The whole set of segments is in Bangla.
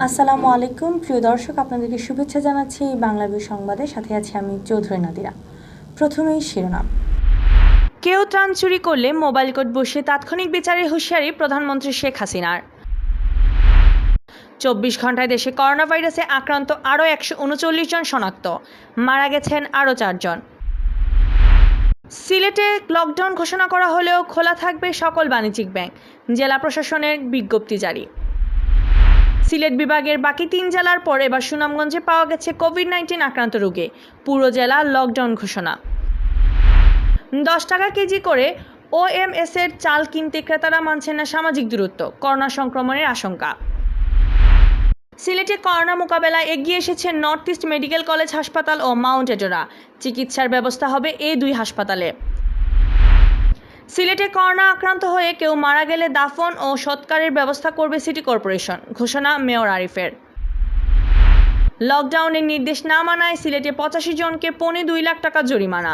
আসসালামু আলাইকুম প্রিয় দর্শক, আপনাদেরকে শুভেচ্ছা জানাচ্ছি বাংলাভিউ সংবাদের সাথে আছি আমি চৌধুরী নাদিরা। প্রথমেই শিরোনাম। কেউ ত্রাণ চুরি করলে মোবাইল কোড বসিয়ে তাৎক্ষণিক বিচারের হুঁশিয়ারি প্রধানমন্ত্রী শেখ হাসিনার। 24 ঘন্টায় দেশে করোনা ভাইরাসে আক্রান্ত আরও 139 জন শনাক্ত, মারা গেছেন আরও 4 জন। সিলেটে লকডাউন ঘোষণা করা হলেও খোলা থাকবে সকল বাণিজ্যিক ব্যাংক, জেলা প্রশাসনের বিজ্ঞপ্তি জারি। সিলেট বিভাগের বাকি 3 জেলার পর এবার সুনামগঞ্জে পাওয়া গেছে কোভিড-19 আক্রান্ত রোগী, পুরো জেলা লকডাউন ঘোষণা। 10 টাকা কেজি করে ওএমএসের চাল কিনতে ক্রেতারা মানছেন না সামাজিক দূরত্ব, করোনা সংক্রমণের আশঙ্কা। সিলেটে করোনা মোকাবেলায় এগিয়ে এসেছে নর্থ ইস্ট মেডিকেল কলেজ হাসপাতাল ও মাউন্ট এডোরা, চিকিৎসার ব্যবস্থা হবে এই 2 হাসপাতালে। সিলেটে করোনা আক্রান্ত হয়ে কেউ মারা গেলে দাফন ও সৎকারের ব্যবস্থা করবে সিটি কর্পোরেশন, ঘোষণা মেয়র আরিফের। লকডাউনের নির্দেশ না মানায় সিলেটে 85 জনকে 2.25 লাখ টাকা জরিমানা।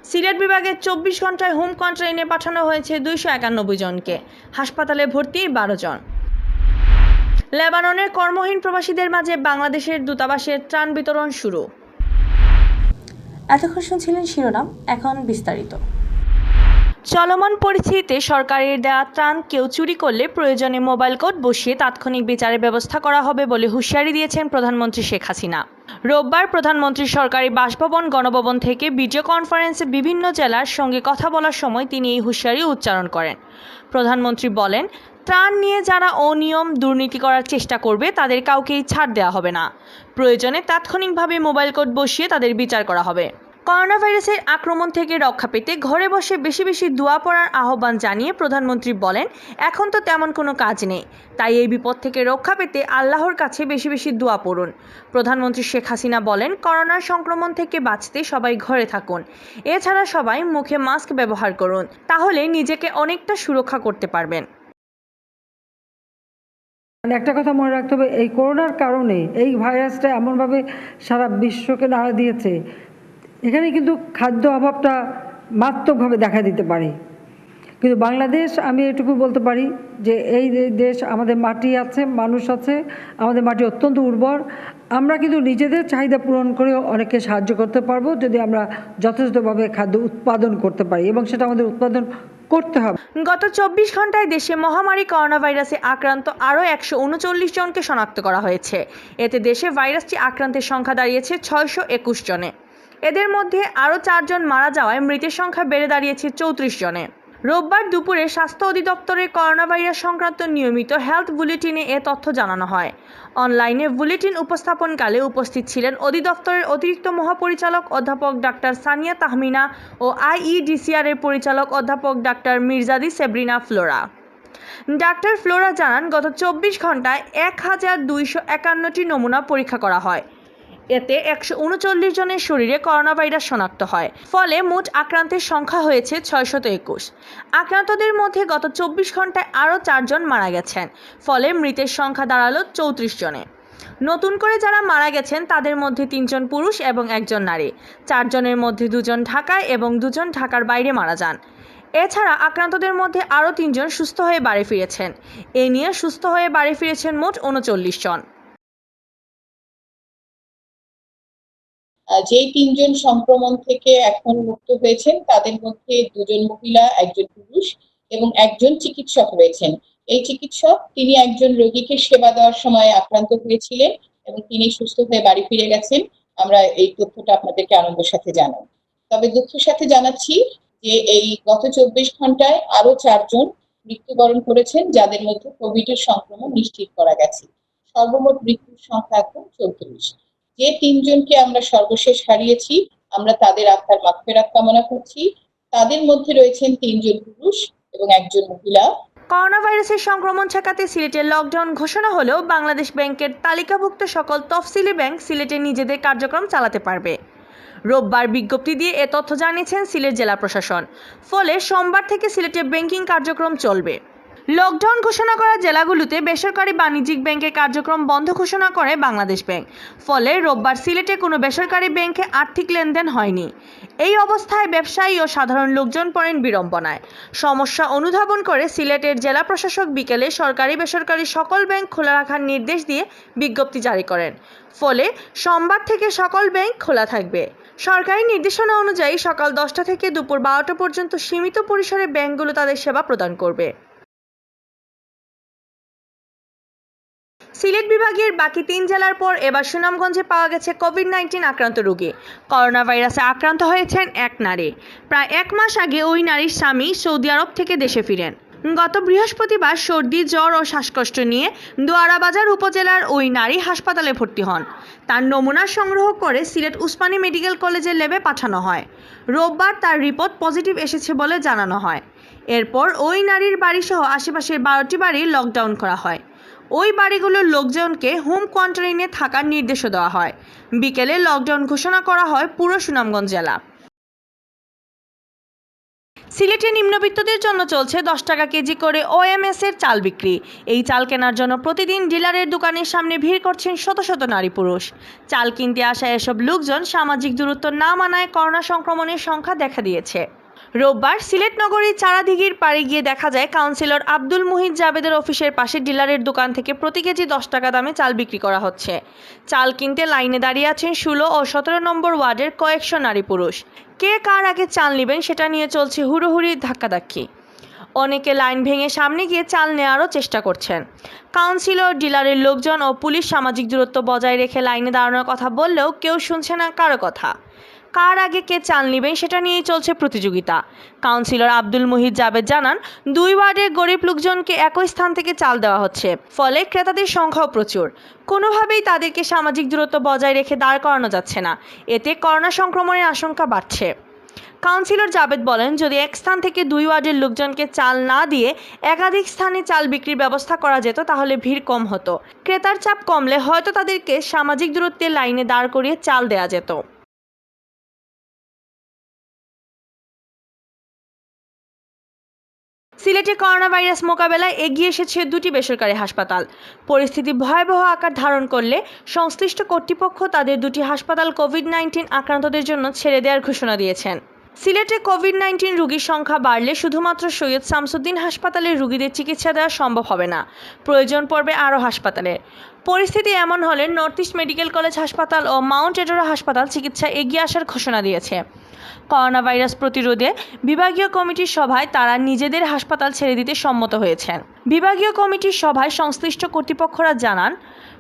সিলেট বিভাগে 24 ঘন্টায় হোম কোয়ারেন্টাইনে পাঠানো হয়েছে 291 জনকে, হাসপাতালে ভর্তি 12 জন। লেবাননের কর্মহীন প্রবাসীদের মাঝে বাংলাদেশের দূতাবাসের ত্রাণ বিতরণ শুরু। এতক্ষণ শুনছিলেন শিরোনাম, এখন বিস্তারিত। চলমান পরিস্থিতিতে সরকারের দেওয়া ত্রাণ কেউ চুরি করলে প্রয়োজনে মোবাইল কোড বসিয়ে তাৎক্ষণিক বিচারের ব্যবস্থা করা হবে বলে হুঁশিয়ারি দিয়েছেন প্রধানমন্ত্রী শেখ হাসিনা। রোববার প্রধানমন্ত্রীর সরকারি বাসভবন গণভবন থেকে ভিডিও কনফারেন্সে বিভিন্ন জেলার সঙ্গে কথা বলার সময় তিনি এই হুঁশিয়ারি উচ্চারণ করেন। প্রধানমন্ত্রী বলেন, ত্রাণ নিয়ে যারা অনিয়ম দুর্নীতি করার চেষ্টা করবে তাদের কাউকেই ছাড় দেওয়া হবে না। প্রয়োজনে তাৎক্ষণিকভাবে মোবাইল কোড বসিয়ে তাদের বিচার করা হবে। করোনা ভাইরাসের আক্রমণ থেকে রক্ষা পেতে ঘরে বসে বেশি বেশি দোয়া পড়ার আহ্বান জানিয়ে প্রধানমন্ত্রী বলেন, এখন তো তেমন কোনো কাজ নেই, তাই এই বিপদ থেকে রক্ষা পেতে আল্লাহর কাছে বেশি বেশি দোয়া পড়ুন। প্রধানমন্ত্রী শেখ হাসিনা বলেন, করোনার সংক্রমণ থেকে বাঁচতে সবাই ঘরে থাকুন, এছাড়া সবাই মুখে মাস্ক ব্যবহার করুন, তাহলে নিজেকে অনেকটা সুরক্ষা করতে পারবেন। একটা কথা মনে রাখতে হবে, এই করোনার কারণে এই ভাইরাসটা এমনভাবে সারা বিশ্বকে নাড়া দিয়েছে, এখানে কিন্তু খাদ্য অভাবটা মারাত্মকভাবে দেখা দিতে পারে। কিন্তু বাংলাদেশ, আমি এটুকু বলতে পারি যে এই দেশ, আমাদের মাটি আছে, মানুষ আছে, আমাদের মাটি অত্যন্ত উর্বর। আমরা কিন্তু নিজেদের চাহিদা পূরণ করে অনেককে সাহায্য করতে পারবো যদি আমরা যথাযথভাবে খাদ্য উৎপাদন করতে পারি, এবং সেটা আমাদের উৎপাদন করতে হবে। গত 24 ঘন্টায় দেশে মহামারী করোনা ভাইরাসে আক্রান্ত আরও 139 জনকে শনাক্ত করা হয়েছে। এতে দেশে ভাইরাসটি আক্রান্তের সংখ্যা দাঁড়িয়েছে 621 জনে। এদের মধ্যে আরও 4 জন মারা যাওয়ায় মৃতের সংখ্যা বেড়ে দাঁড়িয়েছে 34 জনে। রোববার দুপুরে স্বাস্থ্য অধিদপ্তরের করোনা ভাইরাস সংক্রান্ত নিয়মিত হেলথ বুলেটিনে এ তথ্য জানানো হয়। অনলাইনে বুলেটিন উপস্থাপনকালে উপস্থিত ছিলেন অধিদপ্তরের অতিরিক্ত মহাপরিচালক অধ্যাপক ডাক্তার সানিয়া তাহমিনা ও আইইডিসিআর এর পরিচালক অধ্যাপক ডাক্তার মির্জাদি সেব্রিনা ফ্লোরা। ডাক্তার ফ্লোরা জানান, গত 24 ঘন্টায় 1251টি নমুনা পরীক্ষা করা হয়। এতে 139 জনের শরীরে করোনা ভাইরাস শনাক্ত হয়, ফলে মোট আক্রান্তের সংখ্যা হয়েছে 621। আক্রান্তদের মধ্যে গত 24 ঘন্টায় আরও 4 জন মারা গেছেন, ফলে মৃতের সংখ্যা দাঁড়ালো 34 জনে। নতুন করে যারা মারা গেছেন তাদের মধ্যে 3 জন পুরুষ এবং 1 জন নারী। 4 জনের মধ্যে 2 জন ঢাকায় এবং 2 জন ঢাকার বাইরে মারা যান। এছাড়া আক্রান্তদের মধ্যে আরও 3 জন সুস্থ হয়ে বাড়ি ফিরেছেন। এ নিয়ে সুস্থ হয়ে বাড়ি ফিরেছেন মোট 39 জন। যেই 3 জন সংক্রমণ থেকে এখন মুক্ত হয়েছেন তাদের মধ্যে 2 জন মহিলা, 1 জন পুরুষ এবং 1 জন চিকিৎসক রয়েছেন। এই চিকিৎসক, তিনি একজন রোগীকে সেবা দেওয়ার সময় আক্রান্ত হয়েছিলেন এবং তিনি সুস্থ হয়ে বাড়ি ফিরে গেছেন। আমরা এই তথ্যটা আপনাদেরকে আনন্দের সাথে জানাই। তবে দুঃখের সাথে জানাচ্ছি যে এই গত 24 ঘন্টায় আরো 4 জন মৃত্যুবরণ করেছেন, যাদের মধ্যে কোভিডের সংক্রমণ নিশ্চিত করা গেছে। সর্বমোট মৃত্যুর সংখ্যা এখন 34। যে 3 জনকে আমরা সর্বশেষ হারিয়েছি, আমরা তাদের আত্মার মাগফিরাত কামনা করছি। তাদের মধ্যে রয়েছেন 3 জন পুরুষ এবং 1 জন মহিলা। করোনা ভাইরাসের সংক্রমণ ঠেকাতে সিলেটে লকডাউন ঘোষণা হলেও বাংলাদেশ ব্যাংকের তালিকাভুক্ত সকল তফসিলি ব্যাংক সিলেটে নিজেদের কার্যক্রম চালাতে পারবে। রোববার বিজ্ঞপ্তি দিয়ে এ তথ্য জানিয়েছেন সিলেট জেলা প্রশাসন। ফলে সোমবার থেকে সিলেটে ব্যাংকিং কার্যক্রম চলবে। লকডাউন ঘোষণা করা জেলাগুলোতে বেসরকারি বাণিজ্যিক ব্যাংকের কার্যক্রম বন্ধ ঘোষণা করে বাংলাদেশ ব্যাংক। ফলে রোববার সিলেটে কোনো বেসরকারি ব্যাংকে আর্থিক লেনদেন হয়নি। এই অবস্থায় ব্যবসায়ী ও সাধারণ লোকজন পড়েন বিড়ম্বনায়। সমস্যা অনুধাবন করে সিলেটের জেলা প্রশাসক বিকেলে সরকারি বেসরকারি সকল ব্যাংক খোলা রাখার নির্দেশ দিয়ে বিজ্ঞপ্তি জারি করেন। ফলে সোমবার থেকে সকল ব্যাংক খোলা থাকবে। সরকারি নির্দেশনা অনুযায়ী সকাল 10টা থেকে দুপুর 12টা পর্যন্ত সীমিত পরিসরে ব্যাংকগুলো তাদের সেবা প্রদান করবে। সিলেট বিভাগের বাকি 3 জেলার পর এবার সুনামগঞ্জে পাওয়া গেছে কোভিড-19 আক্রান্ত রোগী। করোনা ভাইরাসে আক্রান্ত হয়েছেন এক নারী। প্রায় 1 মাস আগে ওই নারীর স্বামী সৌদি আরব থেকে দেশে ফিরেন। গত বৃহস্পতিবার সর্দি, জ্বর ও শ্বাসকষ্ট নিয়ে দোয়ারাবাজার উপজেলার ওই নারী হাসপাতালে ভর্তি হন। তার নমুনা সংগ্রহ করে সিলেট উসমানী মেডিকেল কলেজের ল্যাবে পাঠানো হয়। রোববার তার রিপোর্ট পজিটিভ এসেছে বলে জানানো হয়। এরপর ওই নারীর বাড়িসহ আশেপাশের 12টি বাড়ি লকডাউন করা হয়। ওই বাড়িগুলোর লোকজনকে হোম কোয়ারেন্টাইনে থাকার নির্দেশও দেওয়া হয়। বিকেলে লকডাউন ঘোষণা করা হয় পুরো সুনামগঞ্জ জেলা। সিলেটে নিম্নবিত্তদের জন্য চলছে 10 টাকা কেজি করে ওএমএস এর চাল বিক্রি। এই চাল কেনার জন্য প্রতিদিন ডিলারের দোকানের সামনে ভিড় করছেন শত শত নারী পুরুষ। চাল কিনতে আসা এসব লোকজন সামাজিক দূরত্ব না মানায় করোনা সংক্রমণের সংখ্যা দেখা দিয়েছে। রোববার সিলেট নগরীর চারাদিঘির পাড়ে গিয়ে দেখা যায় কাউন্সিলর আব্দুল মুহিত জাবেদের অফিসের পাশে ডিলারের দোকান থেকে প্রতি কেজি 10 টাকা দামে চাল বিক্রি করা হচ্ছে। চাল কিনতে লাইনে দাঁড়িয়ে আছেন 16 ও 17 নম্বর ওয়ার্ডের কয়েকশো নারী পুরুষ। কে কার আগে চাল নেবেন সেটা নিয়ে চলছে হুড়োহুড়ি ধাক্কাধাক্কি। অনেকে লাইন ভেঙে সামনে গিয়ে চাল নেওয়ারও চেষ্টা করছেন। কাউন্সিলর, ডিলারের লোকজন ও পুলিশ সামাজিক দূরত্ব বজায় রেখে লাইনে দাঁড়ানোর কথা বললেও কেউ শুনছে না কারো কথা। কার আগে কে চাল নেবেন সেটা নিয়েই চলছে প্রতিযোগিতা। কাউন্সিলর আব্দুল মুহিত জাবেদ জানান, 2 ওয়ার্ডের গরিব লোকজনকে একই স্থান থেকে চাল দেওয়া হচ্ছে। ফলে ক্রেতাদের সংখ্যাও প্রচুর। কোনোভাবেই তাদেরকে সামাজিক দূরত্ব বজায় রেখে দাঁড় করানো যাচ্ছে না। এতে করোনা সংক্রমণের আশঙ্কা বাড়ছে। কাউন্সিলর জাবেদ বলেন, যদি এক স্থান থেকে 2 ওয়ার্ডের লোকজনকে চাল না দিয়ে একাধিক স্থানে চাল বিক্রির ব্যবস্থা করা যেত তাহলে ভিড় কম হতো। ক্রেতার চাপ কমলে হয়তো তাদেরকে সামাজিক দূরত্বের লাইনে দাঁড় করিয়ে চাল দেওয়া যেত। সিলেটে করোনা ভাইরাস মোকাবেলায় এগিয়ে এসেছে 2টি বেসরকারি হাসপাতাল। পরিস্থিতি ভয়াবহ আকার ধারণ করলে সংশ্লিষ্ট কর্তৃপক্ষ তাদের 2টি হাসপাতাল কোভিড-19 আক্রান্তদের জন্য ছেড়ে দেওয়ার ঘোষণা দিয়েছেন। সিলেটে কোভিড-19 রোগীর সংখ্যা বাড়লে শুধুমাত্র সৈয়দ শামসুদ্দিন হাসপাতালের রোগীদের চিকিৎসা দেওয়া সম্ভব হবে না, প্রয়োজন পড়বে আরও হাসপাতালের। পরিস্থিতি এমন হলে নর্থ ইস্ট মেডিকেল কলেজ হাসপাতাল ও মাউন্ট এডোরা হাসপাতাল চিকিৎসা এগিয়ে আসার ঘোষণা দিয়েছে। করোনা ভাইরাস প্রতিরোধে বিভাগীয় কমিটির সভায় তারা নিজেদের হাসপাতাল ছেড়ে দিতে সম্মত হয়েছেন। বিভাগীয় কমিটির সভায় সংশ্লিষ্ট কর্তৃপক্ষরা জানান,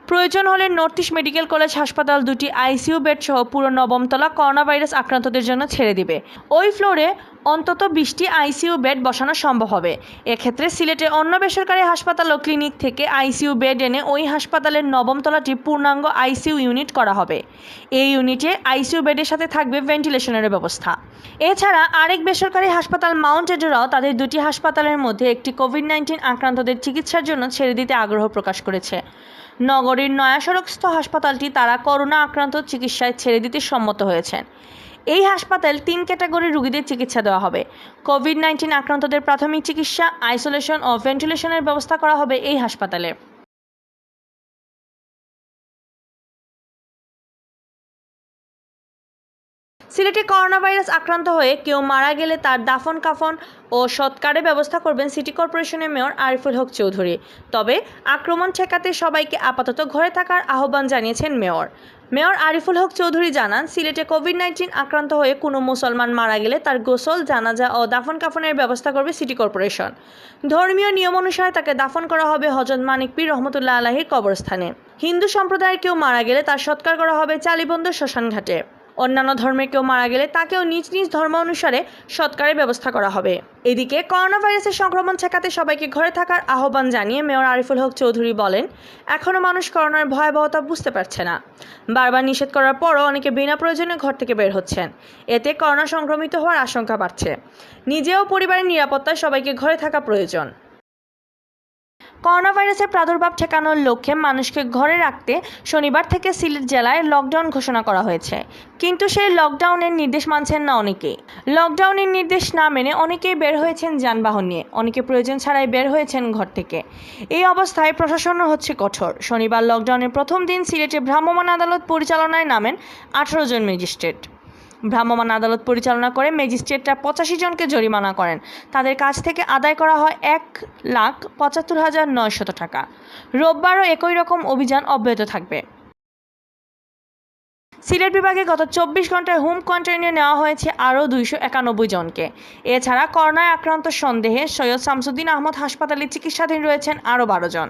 প্রয়োজন হলে নর্থ ইস্ট মেডিকেল কলেজ হাসপাতাল 2টি আইসিইউ বেড সহ পুরো 9ম তলা করোনা ভাইরাস আক্রান্তদের জন্য ছেড়ে দিবে। ওই ফ্লোরে অন্তত 20টি আইসিইউ বেড বসানো সম্ভব হবে। এক্ষেত্রে সিলেটের অন্য বেসরকারি হাসপাতাল ও ক্লিনিক থেকে আইসিইউ বেড এনে ওই হাসপাতালের 9ম তলাটি পূর্ণাঙ্গ আইসিইউ ইউনিট করা হবে। এই ইউনিটে আইসিইউ বেডের সাথে থাকবে ভেন্টিলেশনের ব্যবস্থা। এছাড়া আরেক বেসরকারি হাসপাতাল মাউন্ট এডোরাও তাদের 2টি হাসপাতালের মধ্যে একটি কোভিড-19 আক্রান্তদের চিকিৎসার জন্য ছেড়ে দিতে আগ্রহ প্রকাশ করেছে। নগরীর নয়া সড়কস্থ হাসপাতালটি তারা করোনা আক্রান্ত চিকিৎসায় ছেড়ে দিতে সম্মত হয়েছেন। এই হাসপাতাল 3 ক্যাটাগরির রোগীদের চিকিৎসা দেওয়া হবে। কোভিড-19 আক্রান্তদের প্রাথমিক চিকিৎসা, আইসোলেশন ও ভেন্টিলেশনের ব্যবস্থা করা হবে এই হাসপাতালে। সিলেটে করোনা ভাইরাস আক্রান্ত হয়ে কেউ মারা গেলে তার দাফন কাফন ও সৎকারের ব্যবস্থা করবেন সিটি কর্পোরেশনের মেয়র আরিফুল হক চৌধুরী। তবে আক্রমণ ঠেকাতে সবাইকে আপাতত ঘরে থাকার আহ্বান জানিয়েছেন মেয়র। মেয়র আরিফুল হক চৌধুরী জানান, সিলেটে কোভিড-19 আক্রান্ত হয়ে কোনো মুসলমান মারা গেলে তার গোসল, জানাজা ও দাফন কাফনের ব্যবস্থা করবে সিটি কর্পোরেশন। ধর্মীয় নিয়ম অনুসারে তাকে দাফন করা হবে হযরত মানিক পীর রহমতুল্লাহ আলাহির কবরস্থানে। হিন্দু সম্প্রদায়ের কেউ মারা গেলে তার সৎকার করা হবে চালিবন্দর শ্মশান ঘাটে। অন্যান্য ধর্মের কেউ মারা গেলে তাকেও নিজ নিজ ধর্ম অনুসারে সৎকারের ব্যবস্থা করা হবে। এদিকে করোনা ভাইরাসের সংক্রমণ ঠেকাতে সবাইকে ঘরে থাকার আহ্বান জানিয়ে মেয়র আরিফুল হক চৌধুরী বলেন, এখনও মানুষ করোনার ভয়াবহতা বুঝতে পারছে না। বারবার নিষেধ করার পরও অনেকে বিনা প্রয়োজনে ঘর থেকে বের হচ্ছেন। এতে করোনা সংক্রমিত হওয়ার আশঙ্কা বাড়ছে। নিজে ও পরিবারের নিরাপত্তায় সবাইকে ঘরে থাকা প্রয়োজন। করোনা ভাইরাসের প্রাদুর্ভাব ঠেকানোর লক্ষ্যে মানুষকে ঘরে রাখতে শনিবার থেকে সিলেট জেলায় লকডাউন ঘোষণা করা হয়েছে, কিন্তু সেই লকডাউনের নির্দেশ মানছেন না অনেকেই। লকডাউনের নির্দেশ না মেনে অনেকেই বের হয়েছেন যানবাহন নিয়ে, অনেকে প্রয়োজন ছাড়াই বের হয়েছেন ঘর থেকে। এই অবস্থায় প্রশাসনও হচ্ছে কঠোর। শনিবার লকডাউনের প্রথম দিন সিলেটে ভ্রাম্যমাণ আদালত পরিচালনায় নামেন 18 জন ম্যাজিস্ট্রেট। ভ্রাম্যমাণ আদালত পরিচালনা করে ম্যাজিস্ট্রেটরা 85 জনকে জরিমানা করেন। তাদের কাছ থেকে আদায় করা হয় 1,75,900 টাকা। রোববারও একই রকম অভিযান অব্যাহত থাকবে। সিলেট বিভাগে গত 24 ঘন্টায় হোম কোয়ারেন্টাইনে নেওয়া হয়েছে আরও 291 জনকে। এছাড়া করোনায় আক্রান্ত সন্দেহে সৈয়দ শামসুদ্দিন আহমদ হাসপাতালে চিকিৎসাধীন রয়েছেন আরও 12 জন।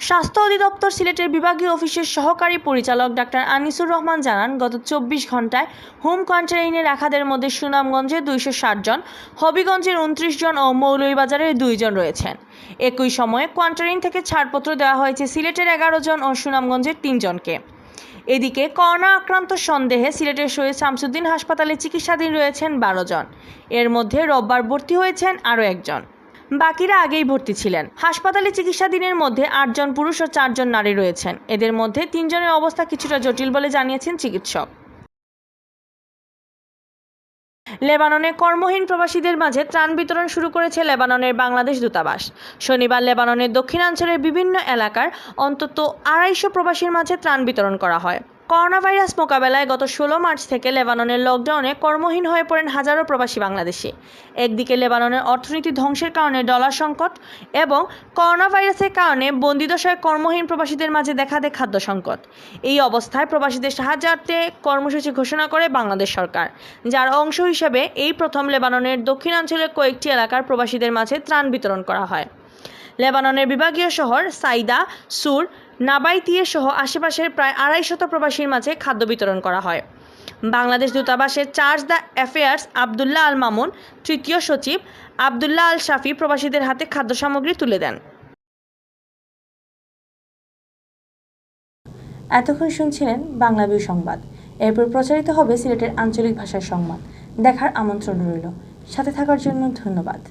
স্বাস্থ্য অধিদপ্তর সিলেটের বিভাগীয় অফিসের সহকারী পরিচালক ডাক্তার আনিসুর রহমান জানান, গত 24 ঘন্টায় হোম কোয়ারেন্টাইনে রাখাদের মধ্যে সুনামগঞ্জে 260 জন, হবিগঞ্জের 29 জন ও মৌলভীবাজারের 2 জন রয়েছেন। একই সময়ে কোয়ারেন্টাইন থেকে ছাড়পত্র দেওয়া হয়েছে সিলেটের 11 জন ও সুনামগঞ্জের 3 জনকে। এদিকে করোনা আক্রান্ত সন্দেহে সিলেটের সৈয়দ শামসুদ্দিন হাসপাতালে চিকিৎসাধীন রয়েছেন 12 জন। এর মধ্যে রোববার ভর্তি হয়েছেন আরও 1 জন। বাকিরা আগেই ভর্তি ছিলেন। হাসপাতালে চিকিৎসাধীনের মধ্যে 8 জন পুরুষ ও 4 জন নারী রয়েছেন। এদের মধ্যে 3 জনের অবস্থা কিছুটা জটিল বলে জানিয়েছেন চিকিৎসক। লেবাননে কর্মহীন প্রবাসীদের মাঝে ত্রাণ বিতরণ শুরু করেছে লেবাননের বাংলাদেশ দূতাবাস। শনিবার লেবাননের দক্ষিণাঞ্চলের বিভিন্ন এলাকার অন্তত 250 প্রবাসীর মাঝে ত্রাণ বিতরণ করা হয়। করোনা ভাইরাস মোকাবেলায় গত 16 মার্চ থেকে লেবাননের লকডাউনে কর্মহীন হয়ে পড়েন হাজারো প্রবাসী বাংলাদেশি। একদিকে লেবাননের অর্থনীতি ধ্বংসের কারণে ডলার সংকট এবং করোনা ভাইরাসের কারণে বন্দিদশায় কর্মহীন প্রবাসীদের মাঝে দেখা দেয় খাদ্য সংকট। এই অবস্থায় প্রবাসীদের সাহায্যার্থে কর্মসূচি ঘোষণা করে বাংলাদেশ সরকার, যার অংশ হিসেবে এই প্রথম লেবাননের দক্ষিণাঞ্চলের কয়েকটি এলাকার প্রবাসীদের মাঝে ত্রাণ বিতরণ করা হয়। লেবাননের বিভাগীয় শহর সাইদা, সুর, নাবাইতিয়ে সহ আশেপাশের প্রায় 250 প্রবাসীর মাঝে খাদ্য বিতরণ করা হয়। বাংলাদেশ দূতাবাসের charge the affairs Abdullah Al Mamun, তৃতীয় সচিব আবদুল্লাহ আল শাফি প্রবাসীদের হাতে খাদ্য সামগ্রী তুলে দেন। এতক্ষণ শুনছিলেন বাংলাভিউ সংবাদ। এরপর প্রচারিত হবে সিলেটের আঞ্চলিক ভাষার সংবাদ। দেখার আমন্ত্রণ রইল। সাথে থাকার জন্য ধন্যবাদ।